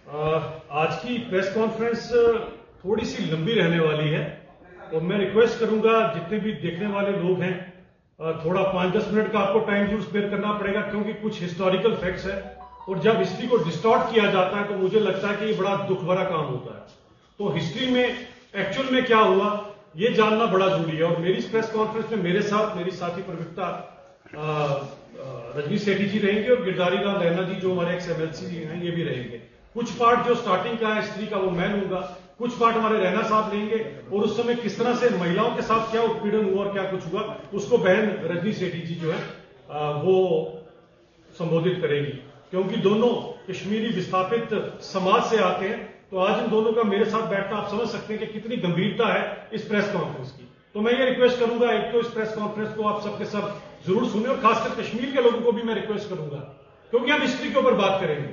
आज की press conference थोड़ी सी लंबी रहने वाली है और मैं रिक्वेस्ट करूंगा जितने भी देखने वाले लोग हैं थोड़ा 5-10 मिनट का आपको टाइम जरूर स्पेयर करना पड़ेगा, क्योंकि कुछ हिस्टोरिकल फैक्ट्स है और जब हिस्ट्री को डिस्टॉर्ट किया जाता है तो मुझे लगता है कि ये बड़ा दुख भरा काम होता है। तो हिस्ट्री में एक्चुअल में क्या हुआ ये जानना बड़ा जरूरी है। और मेरी प्रेस कॉन्फ्रेंस में मेरे साथ मेरी साथी प्रवक्ता रजनी सेठी जी रहेंगे और गिरधारी लाल रैना जी जो हमारे एक्स एमएलसी हैं ये भी रहेंगे। कुछ पार्ट जो स्टार्टिंग का है हिस्ट्री का वो मैं लूंगा, कुछ पार्ट हमारे रैना साहब लेंगे और उस समय किस तरह से महिलाओं के साथ क्या उत्पीड़न हुआ और क्या कुछ हुआ उसको बहन रजनी सेठी जी जो है वो संबोधित करेगी, क्योंकि दोनों कश्मीरी विस्थापित समाज से आते हैं। तो आज इन दोनों का मेरे साथ बैठना आप समझ सकते हैं कि कितनी गंभीरता है इस प्रेस कॉन्फ्रेंस की। तो मैं ये रिक्वेस्ट करूंगा, एक तो इस प्रेस कॉन्फ्रेंस को आप सबके सब जरूर सुने और खासकर कश्मीर के लोगों को भी मैं रिक्वेस्ट करूंगा, क्योंकि हम हिस्ट्री के ऊपर बात करेंगे।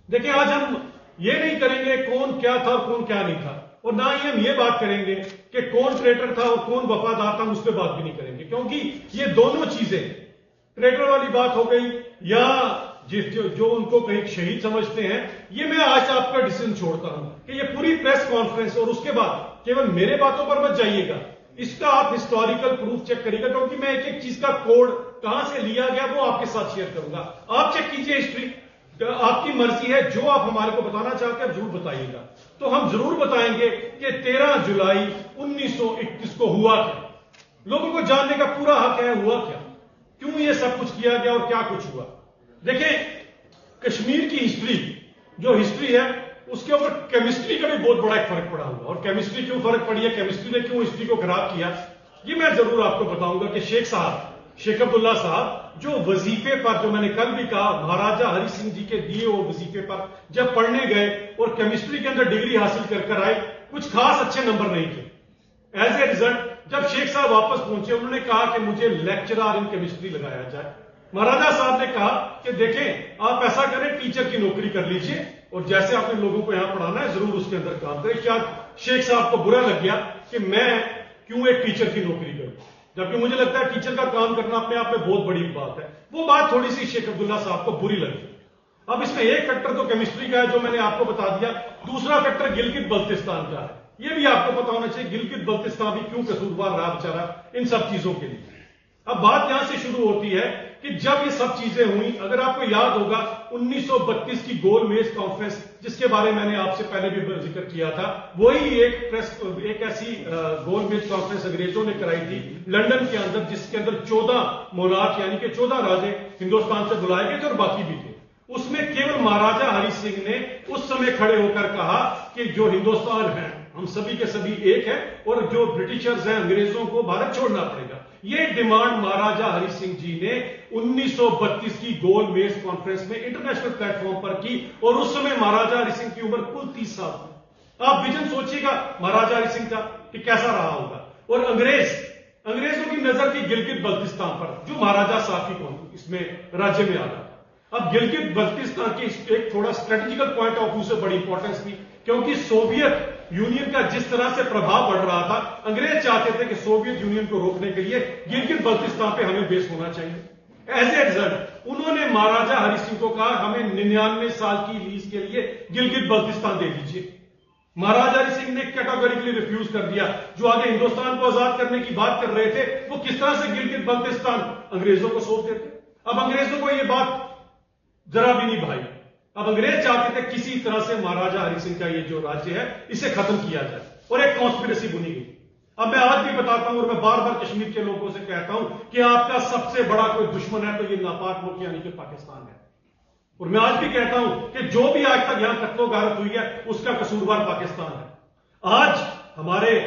देखिए आज हम ये नहीं करेंगे कौन क्या था और कौन क्या नहीं था, और ना ही हम ये बात करेंगे कि कौन ट्रेटर था और कौन वफादार था, उस पर बात भी नहीं करेंगे, क्योंकि ये दोनों चीजें ट्रेटर वाली बात हो गई या जो उनको कहीं शहीद समझते हैं, ये मैं आज आपका डिसीजन छोड़ता हूं कि ये पूरी प्रेस कॉन्फ्रेंस और उसके बाद केवल मेरे बातों पर मत जाइएगा, इसका आप हिस्टोरिकल प्रूफ चेक करिएगा, क्योंकि मैं एक एक चीज का कोड कहां से लिया गया वो आपके साथ शेयर करूंगा। आप चेक कीजिए हिस्ट्री, आपकी मर्जी है, जो आप हमारे को बताना चाहते हैं जरूर बताइएगा। तो हम जरूर बताएंगे कि 13 जुलाई 1931 को हुआ क्या, लोगों को जानने का पूरा हक है हुआ क्या, क्यों ये सब कुछ किया गया और क्या कुछ हुआ। देखें कश्मीर की हिस्ट्री जो हिस्ट्री है उसके ऊपर केमिस्ट्री का भी बहुत बड़ा एक फर्क पड़ा हुआ, और केमिस्ट्री क्यों फर्क पड़ी है, केमिस्ट्री ने क्यों हिस्ट्री को खराब किया, ये मैं जरूर आपको बताऊंगा कि शेख अब्दुल्ला साहब जो वजीफे पर, जो मैंने कल भी कहा, महाराजा हरि सिंह जी के दिए वो वजीफे पर जब पढ़ने गए और केमिस्ट्री के अंदर डिग्री हासिल कर आए, कुछ खास अच्छे नंबर नहीं थे। एज ए रिजल्ट जब शेख साहब वापस पहुंचे उन्होंने कहा कि मुझे लेक्चरर इन केमिस्ट्री लगाया जाए। महाराजा साहब ने कहा कि देखें आप ऐसा करें टीचर की नौकरी कर लीजिए और जैसे आपने लोगों को यहां पढ़ाना है जरूर उसके अंदर काम करें। शायद शेख साहब को बुरा लग गया कि मैं क्यों एक टीचर की नौकरी करूं, जबकि मुझे लगता है टीचर का काम करना अपने आप में बहुत बड़ी बात है। वो बात थोड़ी सी शेख अब्दुल्ला साहब को बुरी लगी। अब इसमें एक फैक्टर तो केमिस्ट्री का है जो मैंने आपको बता दिया, दूसरा फैक्टर गिलगित बल्तिस्तान का है, ये भी आपको पता होना चाहिए गिलगित बल्तिस्तान भी क्यों कसूरवार रहा बेचारा इन सब चीजों के लिए। अब बात यहां से शुरू होती है कि जब ये सब चीजें हुई, अगर आपको याद होगा 1932 की गोल मेज कॉन्फ्रेंस जिसके बारे में मैंने आपसे पहले भी जिक्र किया था, वही एक ऐसी गोल मेज कॉन्फ्रेंस अंग्रेजों ने कराई थी लंदन के अंदर, जिसके अंदर 14 मोनार्क यानी कि 14 राजे हिंदुस्तान से बुलाए गए थे और बाकी भी थे। उसमें केवल महाराजा हरि सिंह ने उस समय खड़े होकर कहा कि जो हिंदुस्तान है हम सभी के सभी एक है और जो ब्रिटिशर्स हैं अंग्रेजों को भारत छोड़ना पड़ेगा। ये डिमांड महाराजा हरि सिंह जी ने 1932 की गोल मेज कॉन्फ्रेंस में इंटरनेशनल प्लेटफॉर्म पर की, और उस समय महाराजा हरि सिंह की उम्र कुल 30 साल थी। आप विजन सोचिएगा महाराजा हरि सिंह का कि कैसा रहा होगा। और अंग्रेजों की नजर थी गिलगित बल्तिस्तान पर जो महाराजा साहब की इसमें राज्य में आता था। अब गिलगित बल्तिस्तान की एक थोड़ा स्ट्रेटेजिकल पॉइंट ऑफ व्यू से बड़ी इंपॉर्टेंस थी, क्योंकि सोवियत यूनियन का जिस तरह से प्रभाव बढ़ रहा था, अंग्रेज चाहते थे कि सोवियत यूनियन को रोकने के लिए गिलगित बल्तिस्तान पे हमें बेस होना चाहिए। एज ए रिजल्ट उन्होंने महाराजा हरि सिंह को कहा हमें 99 साल की लीज के लिए गिलगित बल्तिस्तान दे दीजिए। महाराजा हरि सिंह ने कैटेगोरिकली रिफ्यूज कर दिया। जो आगे हिंदुस्तान को आजाद करने की बात कर रहे थे वो किस तरह से गिलगित बल्तिस्तान अंग्रेजों को सौंप देते। अब अंग्रेजों को यह बात जरा भी नहीं भाई। अब अंग्रेज चाहते थे किसी तरह से महाराजा हरि सिंह का ये जो राज्य है इसे खत्म किया जाए, और एक कॉन्स्पिरेसी बुनी गई। अब मैं आज भी बताता हूं और मैं बार बार कश्मीर के लोगों से कहता हूं कि आपका सबसे बड़ा कोई दुश्मन है तो ये नापाक मुल्क यानी कि पाकिस्तान है। और मैं आज भी कहता हूं कि जो भी आज तक यहां कत्लो गारत हुई है उसका कसूरवार पाकिस्तान है। आज हमारे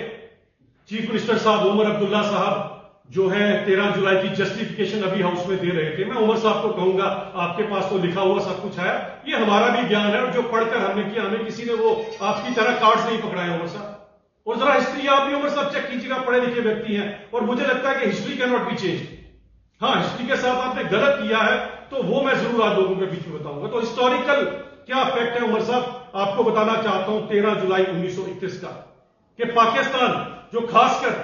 चीफ मिनिस्टर साहब उमर अब्दुल्ला साहब जो है 13 जुलाई की जस्टिफिकेशन अभी हाउस में दे रहे थे। मैं उमर साहब को कहूंगा आपके पास तो लिखा हुआ सब कुछ है, ये हमारा भी ज्ञान है और जो पढ़कर हमने किया, हमें किसी ने वो आपकी तरह कार्ड्स नहीं पकड़ाए उमर साहब। और जरा हिस्ट्री आप भी उमर साहब चेक कीजिएगा, पढ़े लिखे व्यक्ति हैं और मुझे लगता है कि history can not be change. हाँ, हिस्ट्री के साथ आपने गलत किया है तो वो मैं जरूर आज लोगों के बीच में बताऊंगा। तो हिस्टोरिकल क्या फैक्ट है उमर साहब आपको बताना चाहता हूं 13 जुलाई 1931 का, कि पाकिस्तान जो खासकर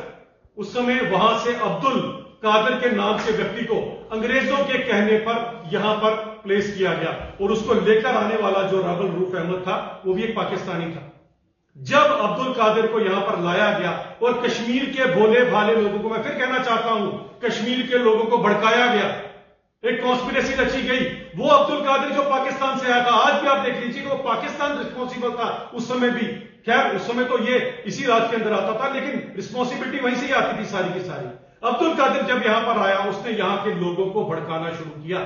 उस समय वहां से अब्दुल कादिर के नाम से व्यक्ति को अंग्रेजों के कहने पर यहां पर प्लेस किया गया और उसको लेकर आने वाला जो रावल रूफ अहमद था वो भी एक पाकिस्तानी था। जब अब्दुल कादिर को यहां पर लाया गया और कश्मीर के भोले भाले लोगों को, मैं फिर कहना चाहता हूं, कश्मीर के लोगों को भड़काया गया, एक कॉन्स्पिरेसी रची गई। वो अब्दुल कादिर जो पाकिस्तान से आया था, आज भी आप देख लीजिए वो पाकिस्तान रिस्पॉन्सिबल था उस समय भी। खैर उस समय तो ये इसी राज्य के अंदर आता था, लेकिन रिस्पॉन्सिबिलिटी वहीं से ही आती थी सारी की सारी। अब्दुल कादिर जब यहां पर आया उसने यहां के लोगों को भड़काना शुरू किया।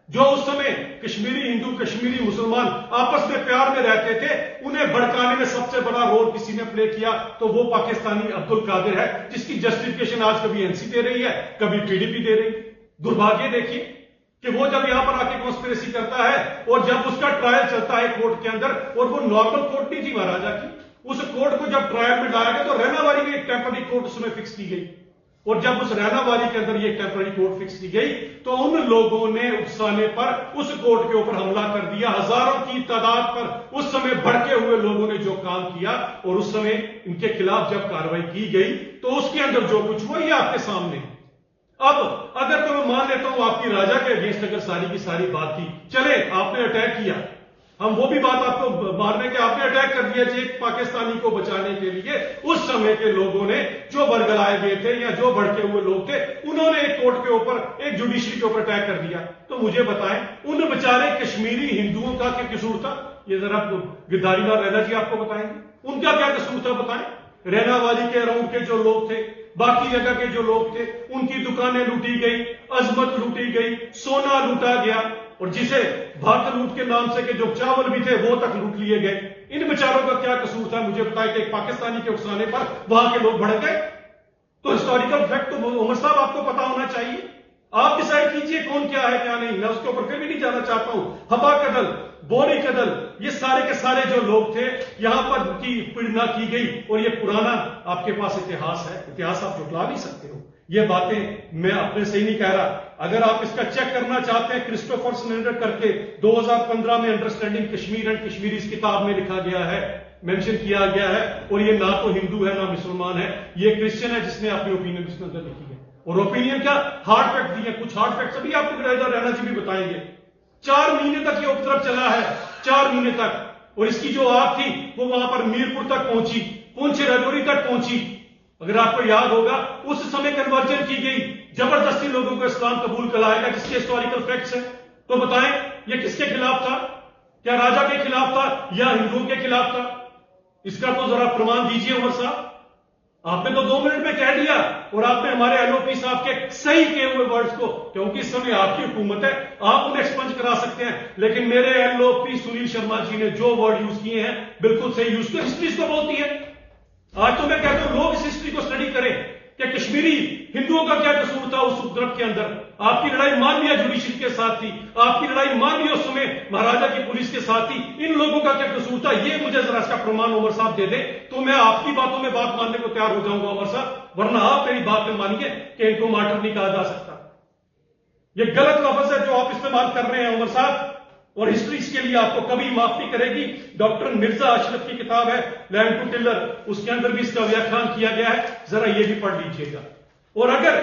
जो उस समय कश्मीरी हिंदू कश्मीरी मुसलमान आपस में प्यार में रहते थे, उन्हें भड़काने में सबसे बड़ा रोल किसी ने प्ले किया तो वो पाकिस्तानी अब्दुल कादिर है, जिसकी जस्टिफिकेशन आज कभी एनसी दे रही है, कभी पीडीपी दे रही है। दुर्भाग्य देखिए कि वो जब यहां पर आके कॉन्स्पिरेसी करता है और जब उसका ट्रायल चलता है कोर्ट के अंदर, और वो नॉर्मल कोर्ट नहीं थी महाराजा की, उस कोर्ट को जब ट्रायल में लाया गया तो रैनावाली में एक टेम्पररी कोर्ट उसमें फिक्स की गई। और जब उस रैनावाली के अंदर ये टेम्पररी कोर्ट फिक्स की गई तो उन लोगों ने उकसाने पर उस कोर्ट के ऊपर हमला कर दिया। हजारों की तादाद पर उस समय भड़के हुए लोगों ने जो काम किया और उस समय इनके खिलाफ जब कार्रवाई की गई तो उसके अंदर जो कुछ हुआ ये आपके सामने। अब अगर तो मैं मान लेता हूं आपकी राजा के अगेंस्ट अगर सारी की सारी बात थी, चले आपने अटैक किया, हम वो भी बात आपको मारने के आपने अटैक कर दिया एक पाकिस्तानी को बचाने के लिए। उस समय के लोगों ने जो बरगलाए गए थे या जो भड़के हुए लोग थे, उन्होंने एक कोर्ट के ऊपर एक जुडिशरी के ऊपर अटैक कर दिया। तो मुझे बताएं उन बेचारे कश्मीरी हिंदुओं का क्या कसूर था? ये जरा गिरधारी लाल रैना जी आपको बताएंगे उनका क्या कसूर था। बताएं, रैनावाली के अराउंड के जो लोग थे, बाकी जगह के जो लोग थे, उनकी दुकानें लूटी गई, अजमत लूटी गई, सोना लूटा गया, और जिसे भारत लूट के नाम से के जो चावल भी थे वो तक लूट लिए गए। इन बेचारों का क्या कसूर था? मुझे बताया कि एक पाकिस्तानी के उकसाने पर वहां के लोग भड़क गए। तो हिस्टोरिकल फैक्ट तो उमर साहब आपको पता होना चाहिए। आप डिसाइड कीजिए कौन क्या है क्या नहीं। मैं उसके ऊपर फिर भी नहीं जाना चाहता हूं। हबा कदल, बोरी कदल, ये सारे के सारे जो लोग थे यहां पर उनकी पीड़ना की गई। और ये पुराना आपके पास इतिहास है, इतिहास आप जुटला नहीं सकते हो। ये बातें मैं अपने से ही नहीं कह रहा। अगर आप इसका चेक करना चाहते हैं, क्रिस्टोफर स्नेडर करके 2015 में अंडरस्टैंडिंग कश्मीर एंड कश्मीरी इस किताब में लिखा गया है, मेंशन किया गया है। और ये ना तो हिंदू है ना मुसलमान है, ये क्रिश्चियन है जिसने अपनी ओपिनियन इसके अंदर लिखी है। और ओपिनियन क्या हार्ड फैक्ट दिए, कुछ हार्ड फैक्ट अभी आपको गिरधारी रैना जी भी बताएंगे। 4 महीने तक ये उपद्रव चला है, 4 महीने तक। और इसकी जो आग थी वो वहां पर मीरपुर तक पहुंची, पुंछ राजौरी तक पहुंची। अगर आपको याद होगा उस समय कन्वर्जन की गई, जबरदस्ती लोगों को इस्लाम कबूल कराएगा, जिसके हिस्टोरिकल फैक्ट्स हैं। तो बताएं ये किसके खिलाफ था? क्या राजा के खिलाफ था या हिंदुओं के खिलाफ था? इसका तो जरा प्रमाण दीजिए उमर साहब। आपने तो 2 मिनट में कह दिया और आपने हमारे एलओपी साहब के सही किए हुए वर्ड्स को, क्योंकि इस समय आपकी हुकूमत है, आप उन्हें एक्सपंज करा सकते हैं, लेकिन मेरे एलओपी सुनील शर्मा जी ने जो वर्ड यूज किए हैं बिल्कुल सही यूज किए। हिस्ट्री इसको बोलती है। आज तो मैं कहता हूं लोग इस हिस्ट्री को स्टडी करें कि कश्मीरी हिंदुओं का क्या कसूर था उस उपद्रव के अंदर। आपकी लड़ाई मानवीय जुडिशरी के साथ थी, आपकी लड़ाई मानवीय उस समय महाराजा की पुलिस के साथ थी। इन लोगों का क्या कसूर था? ये मुझे जरा इसका प्रमाण उमर साहब दे दें तो मैं आपकी बातों में बात मानने को तैयार हो जाऊंगा उमर साहब, वरना आप मेरी बात में मानिए कि इनको मार्टर नहीं कहा जा सकता। ये गलत लफ्ज है जो आप इस्तेमाल कर रहे हैं उमर साहब, और हिस्ट्री इसके लिए आपको कभी माफ नहीं करेगी। डॉक्टर मिर्जा अशरफ की किताब है लैंड टू टिलर, उसके अंदर भी इसका व्याख्यान किया गया है, जरा ये भी पढ़ लीजिएगा। और अगर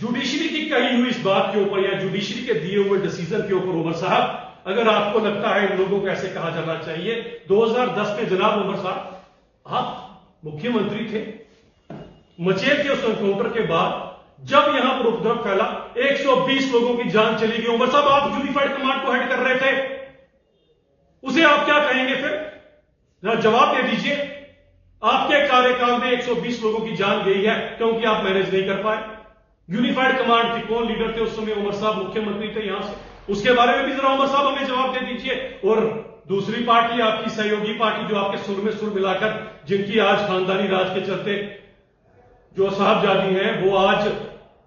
जुडिशरी की कही हुई इस बात के ऊपर या जुडिशरी के दिए हुए डिसीजन के ऊपर उमर साहब अगर आपको लगता है इन लोगों को ऐसे कहा जाना चाहिए, 2010 में जनाब उमर साहब आप मुख्यमंत्री थे, मचेल के उस एनकाउंटर के बाद जब यहां पर उपद्रव फैला 120 लोगों की जान चली गई। उमर साहब आप यूनिफाइड कमांड को हेड कर रहे थे, उसे आप क्या कहेंगे फिर? जरा जवाब दे दीजिए। आपके कार्यकाल में 120 लोगों की जान गई है क्योंकि आप मैनेज नहीं कर पाए। यूनिफाइड कमांड थी, कौन लीडर थे उस समय? उमर साहब मुख्यमंत्री थे यहां से। उसके बारे में भी जरा उमर साहब हमें जवाब दे दीजिए। और दूसरी पार्टी आपकी सहयोगी पार्टी जो आपके सुर में सुर मिलाकर जिनकी आज खानदानी राज के चलते जो साहबजादी हैं वो आज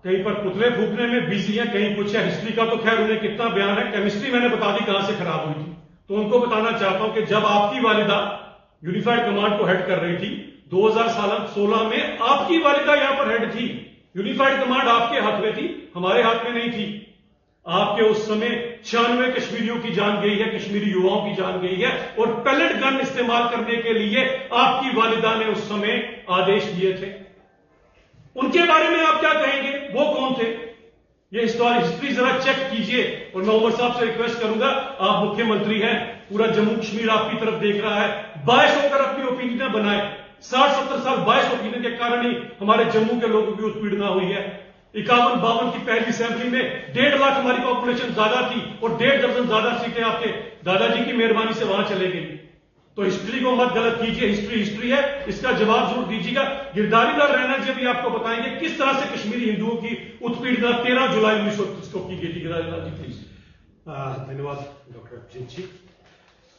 कहीं पर पुतले फूकने में बिजी हैं, कहीं कुछ है। हिस्ट्री का तो खैर उन्हें कितना बयान है, केमिस्ट्री मैंने बता दी कहां से खराब हुई थी। तो उनको बताना चाहता हूं कि जब आपकी वालिदा यूनिफाइड कमांड को हेड कर रही थी 2016 में, आपकी वालिदा यहां पर हेड थी। यूनिफाइड कमांड आपके हाथ में थी, हमारे हाथ में नहीं थी। आपके उस समय 96 कश्मीरियों की जान गई है, कश्मीरी युवाओं की जान गई है। और पैलेट गन इस्तेमाल करने के लिए आपकी वालिदा ने उस समय आदेश दिए थे। उनके बारे में आप क्या कहेंगे? वो कौन थे? ये हिस्ट्री जरा चेक कीजिए। और मैं उमर साहब से रिक्वेस्ट करूंगा, आप मुख्यमंत्री हैं, पूरा जम्मू कश्मीर आपकी तरफ देख रहा है, बायस होकर अपनी ओपिनियन बनाए। 60-70 साल बायस ओपिनियन के कारण ही हमारे जम्मू के लोगों की उत्पीड़ना हुई है। 51-52 की पहली असेंबली में 1.5 लाख हमारी पॉपुलेशन ज्यादा थी और 1.5 दर्जन ज्यादा सीटें आपके दादाजी की मेहरबानी से वहां चले गई। तो हिस्ट्री को मत गलत कीजिए, हिस्ट्री है, इसका जवाब जरूर दीजिएगा। गिरधारी लाल रैना जी अभी आपको बताएंगे किस तरह से कश्मीरी हिंदुओं की उत्पीड़ना 13 जुलाई 1930 को की गई थी। गिरधारी लाल जी प्लीज। धन्यवाद डॉक्टर अभिजीत जी।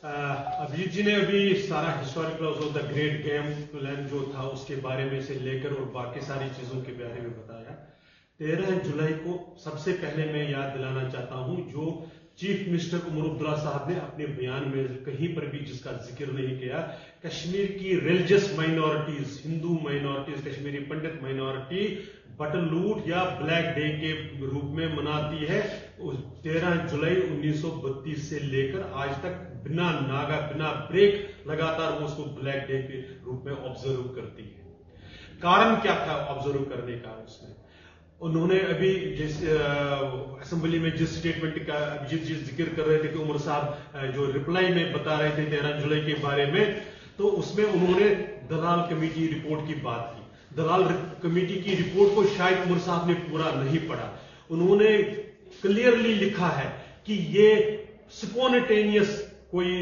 अभिजीत जी ने अभी सारा historical of the great game plan जो था उसके बारे में से लेकर और बाकी सारी चीजों के बारे में बताया। 13 जुलाई को सबसे पहले मैं याद दिलाना चाहता हूं, जो चीफ मिनिस्टर उमर अब्दुल्ला साहब ने अपने बयान में कहीं पर भी जिसका जिक्र नहीं किया, कश्मीर की religious minorities, Hindu minorities, Kashmiri Pandit minority बटलूट या ब्लैक डे के रूप में मनाती है। 13 जुलाई 1932 से लेकर आज तक बिना नागा, बिना ब्रेक लगातार वो उसको ब्लैक डे के रूप में ऑब्जर्व करती है। कारण क्या था ऑब्जर्व करने का? उसमें उन्होंने अभी जिस असेंबली में जिस स्टेटमेंट का अभिजीत जी जिक्र कर रहे थे कि उमर साहब जो रिप्लाई में बता रहे थे 13 जुलाई के बारे में, तो उसमें उन्होंने दलाल कमेटी रिपोर्ट की बात की। दलाल कमेटी की रिपोर्ट को शायद उमर साहब ने पूरा नहीं पढ़ा। उन्होंने क्लियरली लिखा है कि ये स्पॉन्टेनियस कोई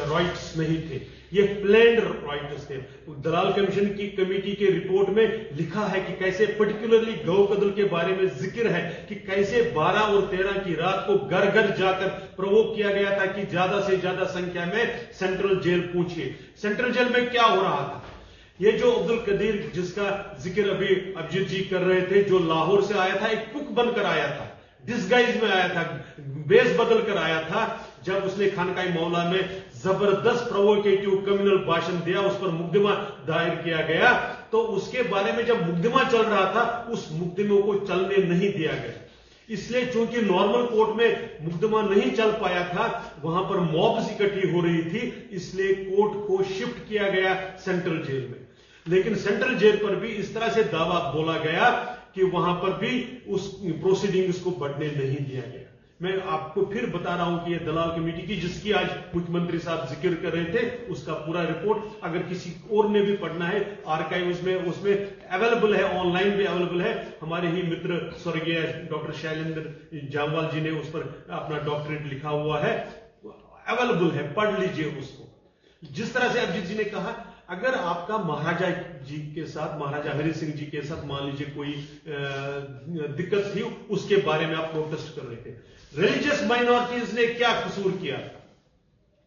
राइट्स नहीं थे, ये प्लान्ड राइट्स थे। दलाल कमीशन की कमेटी के रिपोर्ट में लिखा है कि कैसे पर्टिकुलरली गौ कत्ल के बारे में जिक्र है कि कैसे 12 और 13 की रात को घर घर जाकर प्रोवोक किया गया था कि ज्यादा से ज्यादा संख्या में सेंट्रल जेल पहुंचे। सेंट्रल जेल में क्या हो रहा था? ये जो अब्दुल कदीर जिसका जिक्र अभी अभिजीत जी कर रहे थे, जो लाहौर से आया था, एक कुक बनकर आया था, डिस्गाइज में आया था, बेस बदल कर आया था। जब उसने खानकाई मौला में जबरदस्त प्रोवोकेटिव कम्युनल भाषण दिया, उस पर मुकदमा दायर किया गया, तो उसके बारे में जब मुकदमा चल रहा था, उस मुकदमे को चलने नहीं दिया गया। इसलिए चूंकि नॉर्मल कोर्ट में मुकदमा नहीं चल पाया था, वहां पर मॉब्स इकट्ठी हो रही थी, इसलिए कोर्ट को शिफ्ट किया गया सेंट्रल जेल में। लेकिन सेंट्रल जेल पर भी इस तरह से दावा बोला गया कि वहां पर भी उस प्रोसीडिंग्स को बढ़ने नहीं दिया गया। मैं आपको फिर बता रहा हूं कि यह दलाल कमेटी की, जिसकी आज मुख्यमंत्री साहब जिक्र कर रहे थे, उसका पूरा रिपोर्ट अगर किसी और ने भी पढ़ना है, आर्काइव्स में उसमें अवेलेबल है, ऑनलाइन भी अवेलेबल है। हमारे ही मित्र स्वर्गीय डॉक्टर शैलेंद्र जामवाल जी ने उस पर अपना डॉक्टरेट लिखा हुआ है, अवेलेबल है, पढ़ लीजिए उसको। जिस तरह से अभिजीत जी ने कहा, अगर आपका महाराजा जी के साथ, महाराजा हरि सिंह जी के साथ मान लीजिए कोई दिक्कत थी, उसके बारे में आप प्रोटेस्ट कर रहे थे। रिलीजियस माइनॉरिटीज ने क्या कसूर किया?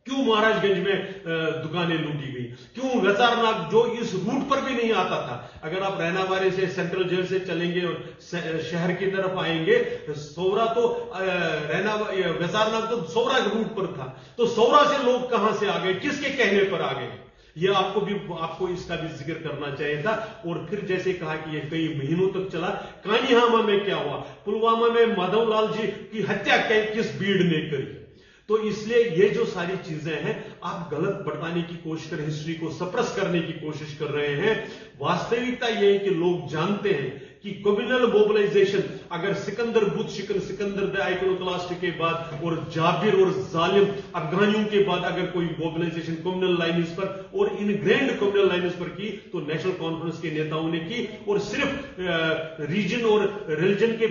क्यों महाराजगंज में दुकानें लूटी गई? क्यों वैसारनाग जो इस रूट पर भी नहीं आता था? अगर आप रहनावारे से सेंट्रल जेल से चलेंगे और शहर की तरफ आएंगे, सौरा तो वैसारनाग तो सौरा रूट पर था, तो सौरा से लोग कहां से आ गए, किसके कहने पर आ गए? यह आपको इसका भी जिक्र करना चाहिए था। और फिर जैसे कहा कि यह कई महीनों तक चला। कानीहामा में क्या हुआ? पुलवामा में माधवलाल जी की हत्या किस भीड़ ने करी? तो इसलिए ये जो सारी चीजें हैं, आप गलत बताने की कोशिश कर, हिस्ट्री को सप्रेस करने की कोशिश कर रहे हैं। वास्तविकता यह है कि लोग जानते हैं कि कम्युनल मोबिलाइजेशन, अगर सिकंदर बुत सिकंदर द आइकोनोक्लास्ट के बाद और जाबिर और जालिम अफगानियों के बाद अगर कोई मोबिलाइजेशन कम्युनल लाइन्स पर और इनग्रेंड कम्युनल लाइन्स पर की, तो नेशनल कॉन्फ्रेंस के नेताओं ने की। और सिर्फ रीजन और रिलीजन के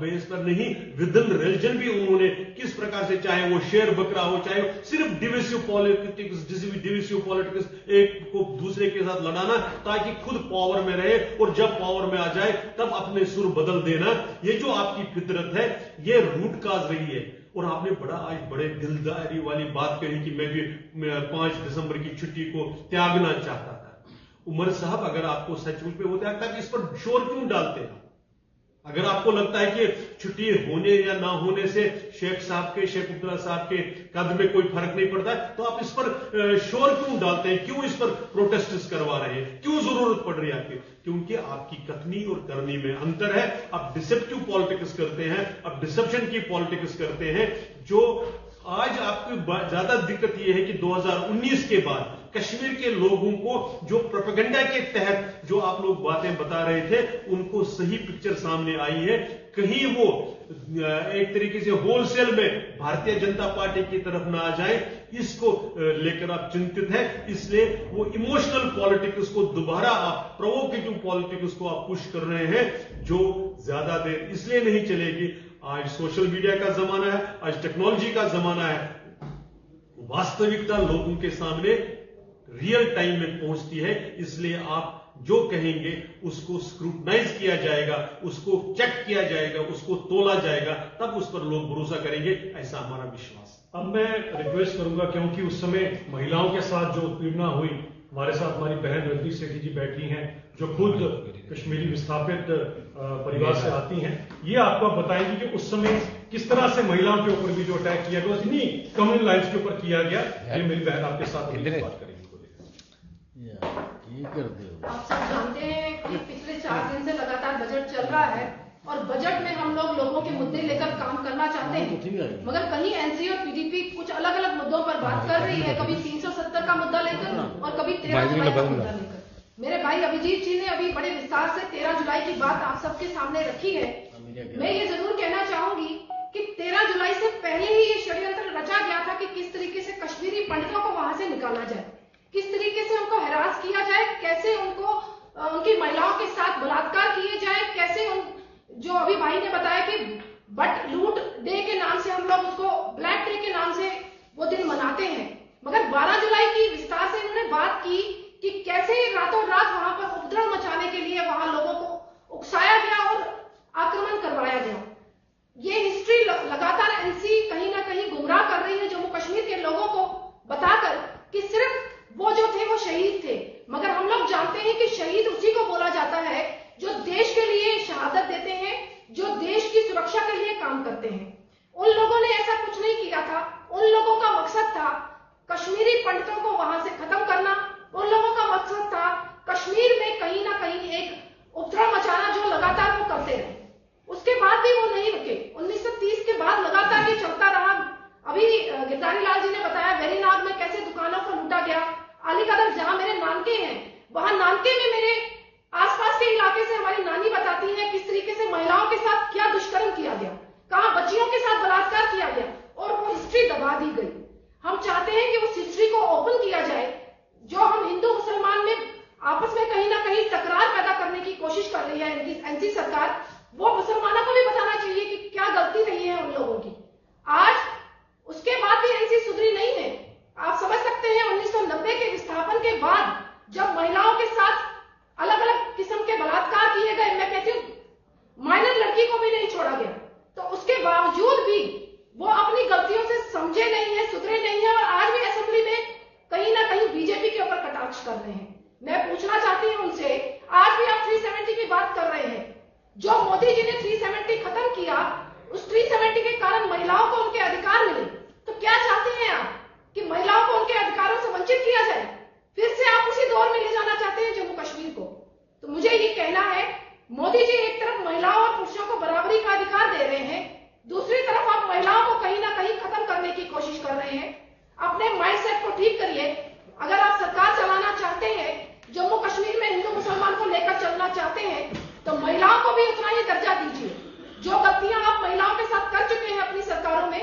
बेस पर नहीं, विद इन रिलीजन भी उन्होंने किस प्रकार से, चाहे वो शेर बकरा हो, चाहे सिर्फ डिविसिव पॉलिटिक्स, एक को दूसरे के साथ लड़ाना ताकि खुद पावर में रहे, और जब पावर में आ जाए तब अपने सुर बदल देना। ये जो आपकी फितरत है, ये रूट काज रही है। और आपने आज बड़े दिलदारी वाली बात कही कि मैं भी 5 दिसंबर की छुट्टी को त्यागना चाहता था। उमर साहब, अगर आपको सचमुच में वो त्यागता है, इस पर शोर क्यों डालते हैं? अगर आपको लगता है कि छुट्टी होने या ना होने से शेख अब्दुल्ला साहब के कद में कोई फर्क नहीं पड़ता, तो आप इस पर शोर क्यों डालते हैं? क्यों इस पर प्रोटेस्ट करवा रहे हैं? क्यों जरूरत पड़ रही है आपकी? क्योंकि आपकी कथनी और करनी में अंतर है। आप डिसेप्टिव पॉलिटिक्स करते हैं, आप डिसेप्शन की पॉलिटिक्स करते हैं, जो आज आपको ज्यादा दिक्कत यह है कि 2019 के बाद कश्मीर के लोगों को जो प्रोपेगेंडा के तहत जो आप लोग बातें बता रहे थे उनको सही पिक्चर सामने आई है। कहीं वो एक तरीके से होलसेल में भारतीय जनता पार्टी की तरफ ना आ जाए, इसको लेकर आप चिंतित हैं। इसलिए वो इमोशनल पॉलिटिक्स को दोबारा आप प्रोवोकेटिव पॉलिटिक्स को आप पुश कर रहे हैं, जो ज्यादा देर इसलिए नहीं चलेगी। आज सोशल मीडिया का जमाना है, आज टेक्नोलॉजी का जमाना है, वास्तविकता लोगों के सामने रियल टाइम में पहुंचती है। इसलिए आप जो कहेंगे उसको स्क्रूटनाइज किया जाएगा, उसको चेक किया जाएगा, उसको तोला जाएगा, तब उस पर लोग भरोसा करेंगे, ऐसा हमारा विश्वास। अब मैं रिक्वेस्ट करूंगा, क्योंकि उस समय महिलाओं के साथ जो उत्पीड़ना हुई, हमारे साथ हमारी बहन रजनी सेठी जी बैठी हैं जो खुद कश्मीरी विस्थापित परिवार से आती हैं, ये आपको बताएंगी कि उस समय किस तरह से महिलाओं के ऊपर भी जो अटैक किया गया, इन्हीं कम्युनल लाइन्स के ऊपर किया गया। ये मेरी बहन आपके साथ बात करेंगी। आप सब जानते हैं कि पिछले 4 दिन से लगातार बजट चल रहा है और बजट में हम लोगों के मुद्दे लेकर काम करना चाहते हैं, मगर कहीं एनसी और पीडीपी कुछ अलग अलग मुद्दों पर बात कर रही है, कभी 370 का मुद्दा लेकर और कभी 13 जुलाई का मुद्दा लेकर। मेरे भाई अभिजीत जी ने अभी बड़े विस्तार से 13 जुलाई की बात आप सबके सामने रखी है। मैं ये जरूर कहना चाहूंगी कि 13 जुलाई से पहले ही ये षड्यंत्र रचा गया था कि किस तरीके से कश्मीरी पंडितों को वहां से निकाला जाए, किस तरीके से उनको हैरास किया जाए, कैसे उनको उनकी महिलाओं के साथ बलात्कार किए जाए, कैसे उन जो अभी भाई ने बताया कि बट लूट डे के नाम से हम लोग उसको ब्लैक डे के नाम से वो दिन मनाते हैं। मगर 12 जुलाई की विस्तार से इन्होंने बात की कि कैसे रातों रात वहां पर उपद्रव मचाने के लिए वहां लोगों को उकसाया गया और आक्रमण करवाया गया। ये हिस्ट्री लगातार एनसी कहीं ना कहीं गुमराह कर रही है जम्मू कश्मीर के लोगों को, बताकर कि सिर्फ वो जो थे वो शहीद थे, मगर हम लोग जानते हैं कि शहीद उसी को बोला जाता है जो देश के लिए शहादत देते हैं, जो देश की सुरक्षा के लिए काम करते हैं। उन लोगों ने ऐसा कुछ नहीं किया था। उन लोगों का मकसद था कश्मीरी पंडितों को वहां से खत्म करना। उन लोगों का मकसद था कश्मीर में कहीं ना कहीं एक उपद्रव मचाना, जो लगातार वो करते रहे। उसके बाद भी वो नहीं रुके। 1930 के बाद लगातार ये चलता रहा। अभी गिरधारी लाल जी ने बताया वेरीनाग में कैसे दुकानों को लूटा गया। अलीकदर जहां मेरे नानके हैं, वहां नानके में मेरे आसपास के इलाके से हमारी नानी बताती है किस तरीके से महिलाओं के साथ क्या दुष्कर्म किया गया, कहां बच्चियों के साथ बलात्कार किया गया और वो हिस्ट्री दबा दी गई। हम चाहते हैं कि उस हिस्ट्री को ओपन किया जाए। जो हम हिंदू मुसलमान में आपस में कहीं ना कहीं तकरार पैदा करने की कोशिश कर रही है एनसी सरकार, वो मुसलमानों को भी बताना चाहिए कि क्या गलती रही है उन लोगों की। आज उसके बाद भी एनसी सुधरी नहीं है। आप समझ सकते हैं 1990 के विस्थापन के बाद जब महिलाओं के साथ अलग अलग किस्म के बलात्कार किए गए, मैं कहती हूं माइनर लड़की को भी नहीं छोड़ा गया, तो उसके बावजूद भी वो अपनी गलतियों से समझे नहीं है, सुधरे नहीं है और आज भी असेंबली में कहीं ना कहीं बीजेपी के ऊपर कटाक्ष कर रहे हैं। मैं पूछना चाहती हूं उनसे, आज भी आप 370 की बात कर रहे हैं। जो मोदी जी ने 370 खत्म किया, उस 370 के कारण महिलाओं को उनके अधिकार मिले, तो क्या चाहते हैं आप कि महिलाओं को उनके अधिकारों से वंचित किया जाए? फिर से आप उसी दौर में ले जाना चाहते हैं जम्मू कश्मीर को। तो मुझे ये कहना है, मोदी जी एक तरफ महिलाओं और पुरुषों को बराबरी का अधिकार दे रहे हैं, दूसरी तरफ आप महिलाओं को कहीं ना कहीं खत्म करने की कोशिश कर रहे हैं। अपने माइंडसेट को ठीक करिए। अगर आप सरकार चलाना चाहते हैं, जम्मू कश्मीर में हिंदू मुसलमान को लेकर चलना चाहते हैं, तो महिलाओं को भी उतना ही दर्जा दीजिए। जो गलतियां आप महिलाओं के साथ कर चुके हैं अपनी सरकारों में,